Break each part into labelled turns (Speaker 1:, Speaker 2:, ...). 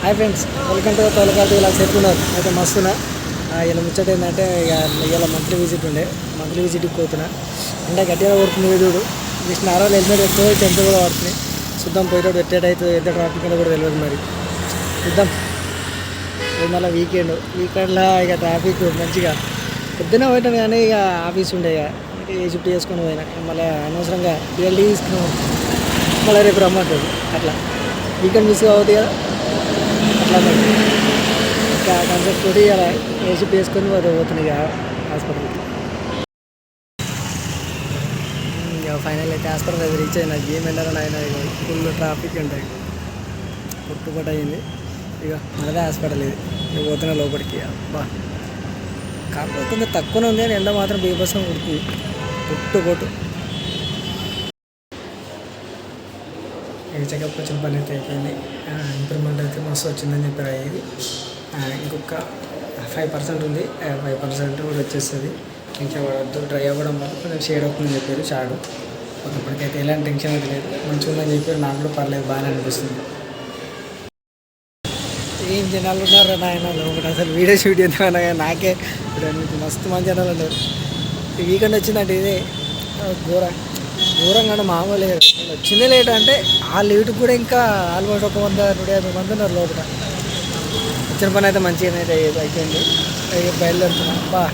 Speaker 1: Hi friends, welcome to తోలకాటి. ఇలా చెప్పుకున్నారు అయితే మస్తున్నా. ఇలా ముచ్చట ఏంటంటే ఇలా మంత్లీ విజిట్కి పోతున్నా. అంటే గట్టిగా కొడుతుంది వీడు. జస్ట్ నార్మల్ హెల్మెట్ ఎక్కువ టెంట్ కూడా పడుతుంది. చూద్దాం పోయేటప్పుడు ఎట్టేటైతే ఎంత ట్రాఫిక్ కూడా తెలియదు. మరి చూద్దాం. మళ్ళీ వీకెండ్లో ఇక ట్రాఫిక్ మంచిగా పొద్దున్న పోయినాను, కానీ ఇక ఆఫీస్ ఉండే అంటే ఏ షిఫ్ట్ చేసుకొని పోయినా. మళ్ళీ అనవసరంగా బిఎల్డీ తీసుకున్నాం. మళ్ళీ రేపు రమ్మంటుంది. అట్లా వీకెండ్ మిస్ అవుతుంది కదా, అట్లా ఇంకా కాన్సెప్ట్ తోటి అలా ఏ షిఫ్ట్ చేసుకొని పోతున్నాయి ఇక హాస్పిటల్కి. ఇక ఫైనల్ అయితే హాస్పిటల్ అయితే రీచ్ అయినా. ఏం వెళ్ళాలని ఆయన ఫుల్ ట్రాఫిక్ ఉంటాయి, పుట్టుబట్ట అయింది. ఇక మనదే హాస్పిటల్ ఇది. ఇక పోతున్నా లోపలికి. అబ్బా కాకపోతే కొంచెం తక్కువనే ఉంది, అని ఎండ మాత్రం బీభత్సం కొడుతుంది. పుట్టు చెకప్ వచ్చిన పని అయితే అయిపోయింది. ఇంప్రూవ్మెంట్ అయితే మస్తు వచ్చిందని చెప్పారు. అయ్యేది ఇంకొక 5% ఉంది. 5% కూడా వచ్చేస్తుంది. ఇంకా డ్రై అవ్వడం వల్ల కొంచెం షేడ్ అవుతుందని చెప్పారు. షాడు ఇప్పటికైతే ఎలాంటి టెన్షన్ అయితే లేదు, మంచిగా ఉందని చెప్పారు. నాకు కూడా పర్లేదు, బాగానే అనిపిస్తుంది. ఏం జనాలు ఉన్నారు నాయన ఒకటి. అసలు వీడియో షూట్ చేద్దామన్నా కానీ నాకే ఇప్పుడు మస్తు మంది జనాలు ఉన్నారు. ఈ వీకెండ్ వచ్చిందంటే ఇదే ఘోరంగా మామూలు వచ్చిందే లేట్. అంటే ఆ లేటుకు కూడా ఇంకా ఆల్మోస్ట్ 100-150 మంది ఉన్నారు లోపల. వచ్చిన పని అయితే మంచిగానే అయితే అయిపోయింది. బయలుదేరుతున్నా. బా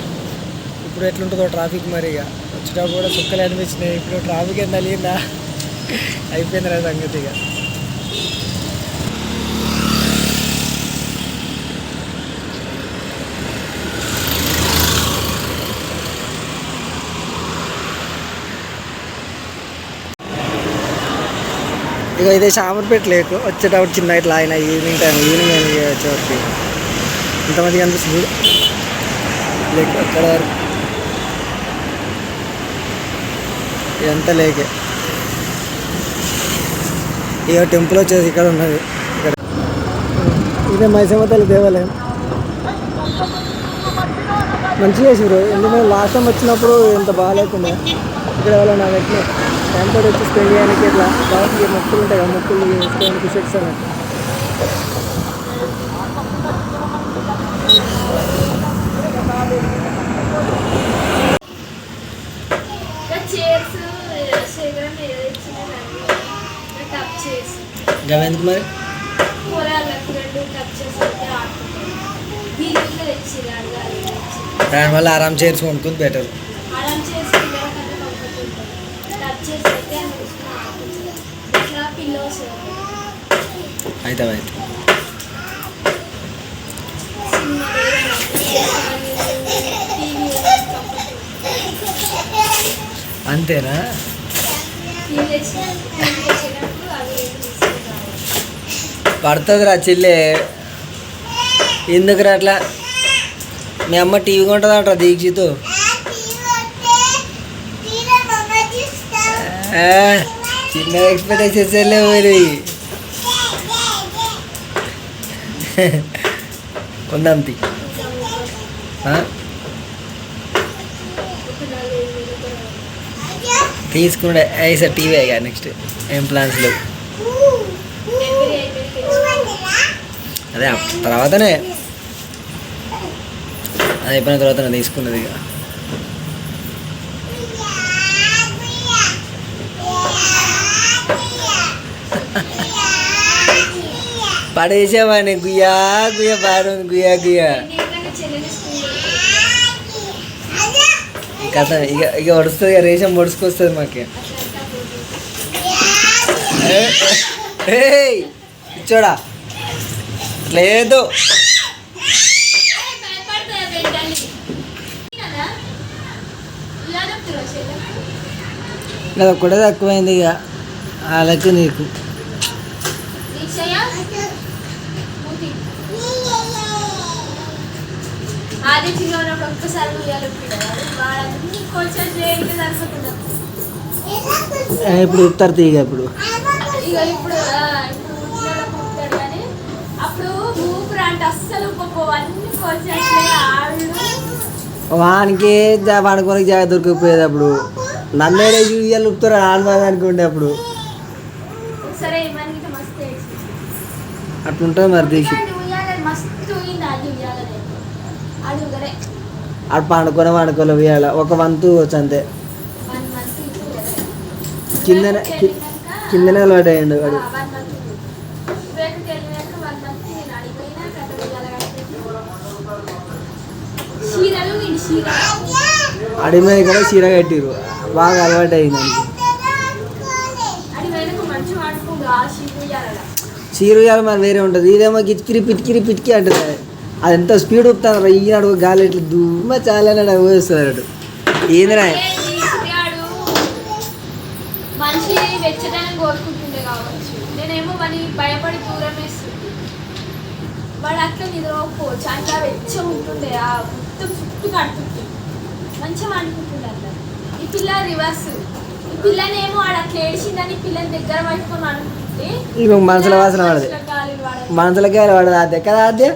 Speaker 1: ఇప్పుడు ఎట్లుంటుందో ట్రాఫిక్. మరి ఇక వచ్చేటప్పుడు కూడా సుక్కలు అనిపించినాయి. ఇప్పుడు ట్రాఫిక్ ఎంత అలిగిందా, అయిపోయింది రా సంగతి. ఇక ఇదే షామర్పేట లేకు. వచ్చేటప్పుడు చిన్న ఇట్లా ఆయన ఈవినింగ్ అయినా వచ్చేవారికి ఇంతమంది కనిపిస్తుంది లేక అక్కడ వరకు. ఇదంతా లేకే. ఇక టెంపుల్ వచ్చేసి ఇక్కడ ఉన్నది. ఇక్కడ ఇదే మైసమ్మ తల్లి దేవాలయం. మంచిగా చేసారు. ఎందుకంటే లాస్ట్ టైం వచ్చినప్పుడు ఎంత బాగాలేకుండా. ఇక్కడ ఎవరైనా వెంటనే టైంతో వచ్చి స్పెండ్ చేయడానికి ఇట్లా దానికి మొక్కులు ఉంటాయి కదా, మొక్కులు వేసుకోవడానికి షెట్స్ అన్నట్టు. ఎందుకు మరి దానివల్ల ఆరామ్ చైర్స్ కొనుక్కుంది బెటర్. అయితే అంతేనా? పడుతుందిరా చిల్లే. ఎందుకురా అట్లా? మీ అమ్మ టీవీ కొంటుందంట దీక్షిత్. చిన్న ఎక్స్పెక్టేషన్స్ వెళ్ళే పోయి కొందంతి తీసుకుంటే సార్ టీవీ అయ్యా. నెక్స్ట్ ఏం ప్లాన్స్ లేవు. అదే తర్వాతనే, అది అయిపోయిన తర్వాత తీసుకున్నది. ఇక పడేసావాని గుయ్యా బాగా గుయ్యా కథ. ఇక వడుస్తుంది కదా, రేషం పొడుచుకొస్తుంది మాకు. ఇచ్చోడా లేదు, అది ఒక్కటే తక్కువైంది. ఇక వాళ్ళకి నీకు ఇప్పుడు ఉత్తర తీగ. ఇప్పుడు వానికి వాడుకోనికి జాగ దొరికిపోయేది. అప్పుడు నన్నేడే ఇవాళ ఉప్పుతారు ఆడదానికి ఉండే. అప్పుడు అట్లుంటుంది మరి తీసి అటు పండుకోలే ఉయ్యాల ఒక వంతు వచ్చు అంతే కిందనే అలవాటు అయ్యండు వాడు అడిమే కూడా చీర కట్టిరు బాగా అలవాటు అయింది చీర ఉయ్యాల మరి వేరే ఉంటుంది ఇదేమో కిటికిరి పిటికిరి అంటుంది అది ఎంత స్పీడ్ ఊపుతాను ఈనాడు గాలి ఇట్లా దుమ్మ చాలా పోయిస్తున్నాడు ఏందిరా
Speaker 2: మనిషి వెచ్చదనం కోరుకుంటుండే కావచ్చు నేనేమో వాడిని భయపడి దూరం వేస్తుంది వాడు అట్లా నిద్రపోవచ్చు అట్లా వెచ్చ ఉంటుండే ఆ మొత్తం చుట్టూ కడుతుంది మంచిగా అనుకుంటుండే అట్లా ఈ పిల్ల రివర్స్ ఈ పిల్లనేమో వాడు అట్లా ఏడిచిందని పిల్లని దగ్గర పట్టుకొని అనుకుంటే
Speaker 1: మనసుల వాసన వాడదు మనసులకే వాడదు అదే కదా అదే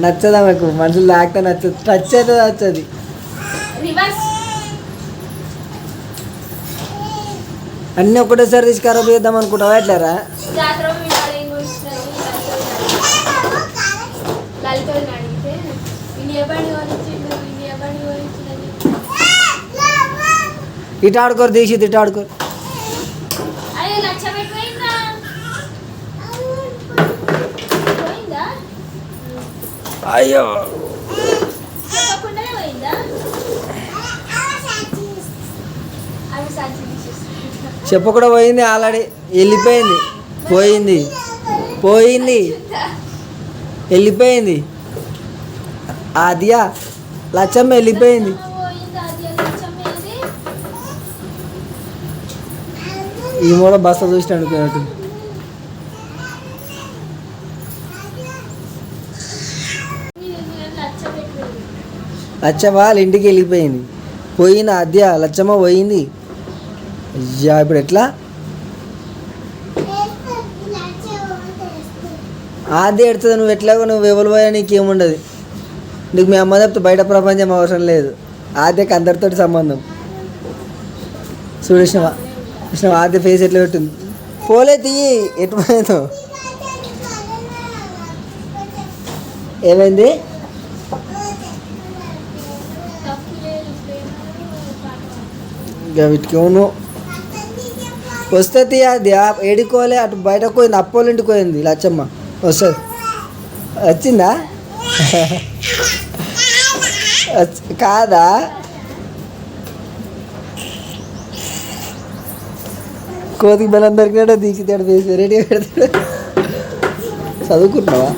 Speaker 1: నచ్చదా మాకు మనుషులు తాకితే నచ్చదు టచ్ అయితే నచ్చది అన్నీ ఒకటేసారి తీసి ఖరాబ్ చేద్దాం అనుకుంటావా ఎట్లారా ఇటు ఆడుకోరు తీసి ఇటు ఆడుకోరు అయ్యో చెప్పకుండా పోయింది ఆల్రెడీ వెళ్ళిపోయింది వెళ్ళిపోయింది అదియా లచ్చమ్మ వెళ్ళిపోయింది ఈ మూడ బస్తా చూసి అనుకున్నట్టు లచ్చమ్మ వాళ్ళ ఇంటికి వెళ్ళిపోయింది పోయింది అద్య లచ్చమ్మ పోయింది అయ్యా ఇప్పుడు ఎట్లా ఆద్య ఎడుతుంది నువ్వు ఎట్లాగో నువ్వు ఎవరు పోయా నీకేముండదు నీకు మీ అమ్మ చెప్తే బయట ప్రపంచం అవసరం లేదు ఆద్యకి అందరితోటి సంబంధం చూడేసినవా ఆద్య ఫేస్ ఎట్లా పెట్టింది పోలే తీయి ఎటు పోయిందో ఏమైంది ఇంకా వీటికేమో వస్తే తీయది ఏడుకోలే అటు బయటకు పోయింది అప్పోళ్ళ ఇంటికి పోయింది లచ్చమ్మ వస్తుంది వచ్చిందా కాదా కోతికి బలం దొరికినట్టు తీసితాడు వేసి రెడీ పెడతాడు చదువుకుంటున్నావా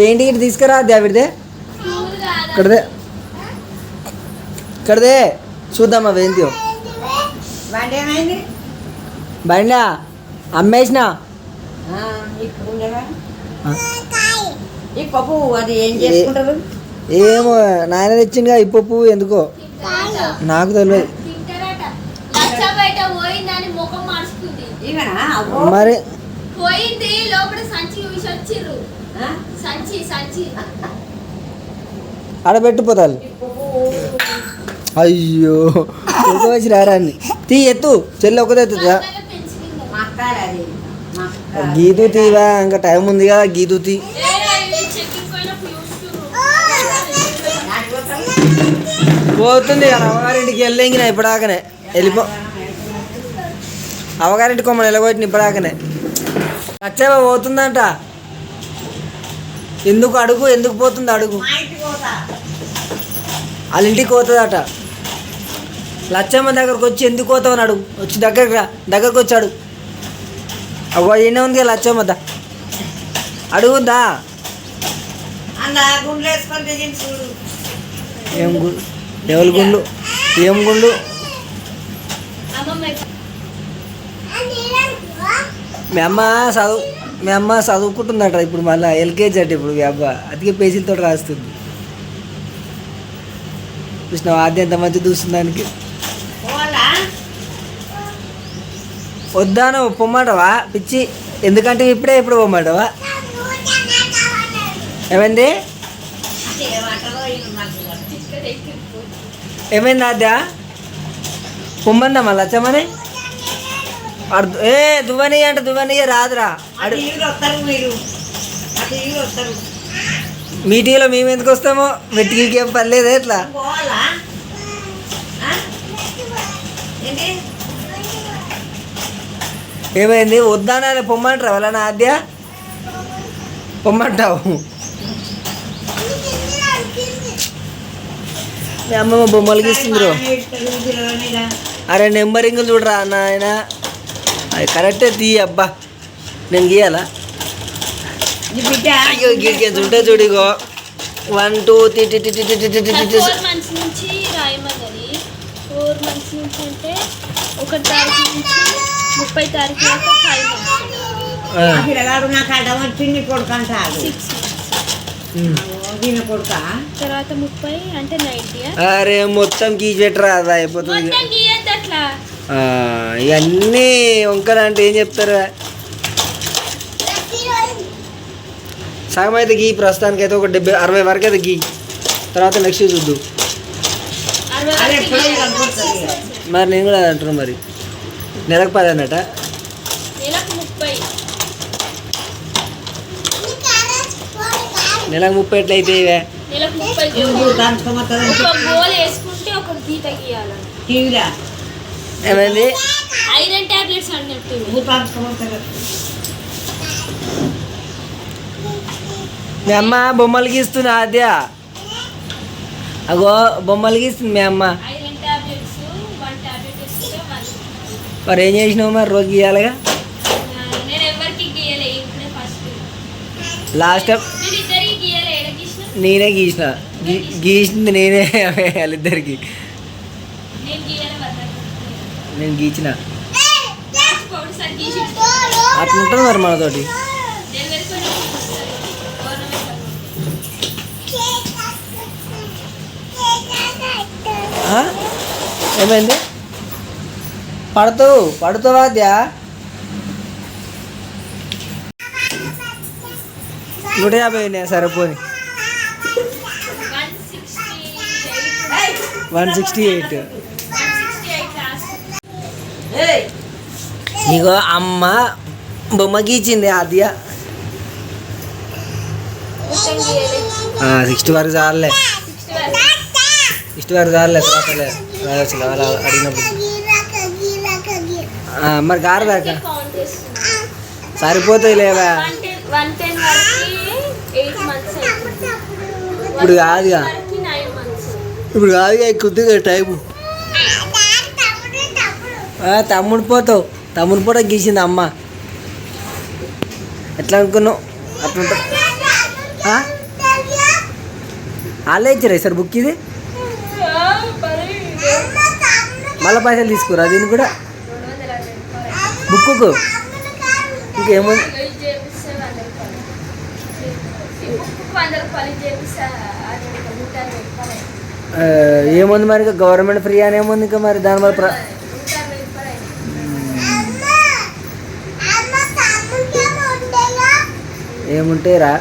Speaker 1: ఏంటి ఇటు తీసుకురా ఆవిడదే ఇక్కడదే చూద్దాం అవి ఏంటి బండా అమ్మేసిన ఏమో నాయన తెచ్చిందిగా ఇప్పు పువ్వు ఎందుకో నాకు తెలియదు మరి ఆడబెట్టిపోతారు అయ్యో వచ్చి రారాన్ని తీ ఎత్తు చెల్లి ఒకదే ఎత్తుతా గీతు తీవా ఇంకా టైం ఉంది కదా గీతు తీ పోతుంది అమ్మగారింటికి వెళ్ళింగిన ఇప్పటిదాకనే అమ్మగారింటికి కొమ్మని వెళ్ళగొట్టిన ఇప్పటిదాకనే వచ్చావా పోతుందంట ఎందుకు పోతుంది అడుగు వాళ్ళ ఇంటికి పోతుందట లచ్చమ్మ దగ్గరకు వచ్చి ఎందుకు పోతావు అని అడుగు వచ్చి దగ్గరకు వచ్చాడు అవ్వ ఈయన ఉంది కదా లచ్చమ్మ అడుగుద్దా ఏం గుండు ఎవరి గుండు ఏం గుండు మీ అమ్మ చదువుకుంటుందట ఇప్పుడు మళ్ళీ ఎల్కేజీ అంటే ఇప్పుడు మీ అబ్బా అతికే పేజీలతో రాస్తుంది చూసినావు ఆద్య ఎంత మంచి చూస్తుంది దానికి వద్దాను పొమ్మాటవా పిచ్చి ఎందుకంటే ఇప్పుడు పొమ్మాటవా ఏమైంది
Speaker 2: ఇక్కడ ఎక్కిపోతుంది.
Speaker 1: ఏమైంది ఆద్య పొమ్మందా మళ్ళీ వచ్చామని ఏ దువ్వని అంటే దువ్వని రాదురా అడు మీ టీలో మేము ఎందుకు వస్తామో వెతికి ఏం పర్లేదు ఎట్లా ఏమైంది వద్దానా పొమ్మంటారా వాళ్ళ ఆద్య పొమ్మంటావు మీ అమ్మమ్మ బొమ్మలు గీస్తుందిరో అరే నెంబరింగ్లు చూడరా నాయన అది కరెక్టే తీ అబ్బా నేను గీయాలా అయ్యో గీడికి ఉంటే చూడిగో 1 2
Speaker 2: 4 months నుంచి రాయమన్నది. 4 months నుంచి అంటే 1 తారీఖు నుంచి 30 తారీఖు దాకా 5 months.
Speaker 3: పిల్లగాడు నాకు అడ్డం వచ్చింది కొడుకు అంటాడు
Speaker 2: 6 months.
Speaker 3: దీని కొడుక
Speaker 2: తర్వాత 30 అంటే 90.
Speaker 1: అరే మొత్తం గీచి పెట్టరా అది అయిపోతుంది
Speaker 2: మొత్తం గీయద్దు అట్లా.
Speaker 1: ఇవన్నీ వంకలు అంటే ఏం చెప్తారు సగం అయితే గీ ప్రస్తుతానికి అయితే ఒక 70 60 వరకు అయితే గీ తర్వాత నెక్స్ట్ చూద్దు
Speaker 2: 60
Speaker 3: అదే
Speaker 2: వరకు
Speaker 3: ఎప్పుడో
Speaker 2: గీయాలి.
Speaker 3: కనపడుతుంది.
Speaker 1: మరి నేను కూడా అంటున్నాను మరి నెలకు 10 అన్నట
Speaker 2: నెలకు 30.
Speaker 1: నెలకు 30 ఎట్లయితే ఇవే
Speaker 2: నెలకు 30
Speaker 3: నువ్వు దాచుకోమవుతుంది
Speaker 2: ఒక గోల్ వేసుకుంటే ఒక గీత గీయాలి.
Speaker 3: టీవీలో
Speaker 1: ఏమైంది
Speaker 2: ఐరన్ టాబ్లెట్స్ అన్నట్టు.
Speaker 3: నువ్వు దాచుకోమవుతుంది
Speaker 1: మీ అమ్మ బొమ్మలు గీస్తుంది ఆద్య అగో బొమ్మలు గీస్తుంది మీ అమ్మ
Speaker 2: ఐరన్ టాబ్లెట్స్ 1 టాబ్లెట్ వేసుకుంటే 1.
Speaker 1: మరి ఏం చేసినావు మరి రోజు గీయాలిగా
Speaker 2: నేను ఎవరికి గీయలే ఇప్పుడే ఫస్ట్.
Speaker 1: లాస్ట్ టైం
Speaker 2: నేను ఇద్దరికి గీయలే. ఎడ గీసిన
Speaker 1: నేనే గీసిన గీసింది నేనే వాళ్ళిద్దరికి
Speaker 2: నేను గీయలే వద్దా.
Speaker 1: నేను గీచిన
Speaker 2: లాస్ట్ పౌడర్ సార్ గీసి
Speaker 1: అట్లా ఉంటుంది మరి మనతోటి
Speaker 2: డెలివరీ కూడా ఇస్తారు. గవర్నమెంట్
Speaker 1: ఆ? ఏమైంది పడుతావా అద్యా 150 సరిపోని 168 ఇగో అమ్మ బొమ్మ గీచింది ఆద్య 60 వరకు చాలే 60 వరకు చాలే తర్వాతలే రావచ్చు అలా అడిగినప్పుడు మరి గారదాకా సరిపోతాయి లేవా
Speaker 2: 110 వరకు 8 months అవుతుంది.
Speaker 1: ఇప్పుడు కాదుగా
Speaker 2: 9 months.
Speaker 1: ఇప్పుడు కాదుగా కొద్దిగా టైము తమ్ముడు పూట గీసింది అమ్మ ఎట్లా అనుకున్నావు అట్లా వాళ్ళే ఇచ్చారా సార్ బుక్ ఇది మళ్ళీ పైసలు తీసుకురా దీన్ని కూడా బుక్కు ఇంకేముంది ఏముంది మరి ఇంకా గవర్నమెంట్ ఫ్రీ అని ఏముంది ఇంకా మరి దాని వల్ల ఏముంటాయి రా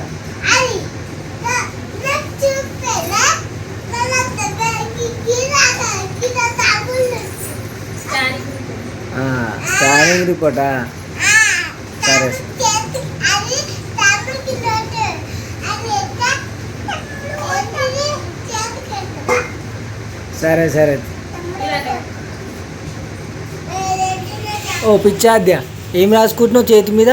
Speaker 1: స్కానింగ్ రిపోర్టా సరే సరే సరే ఓ పిచ్చాద్య ఏం రాసుకుంటున్నావు చేతి మీద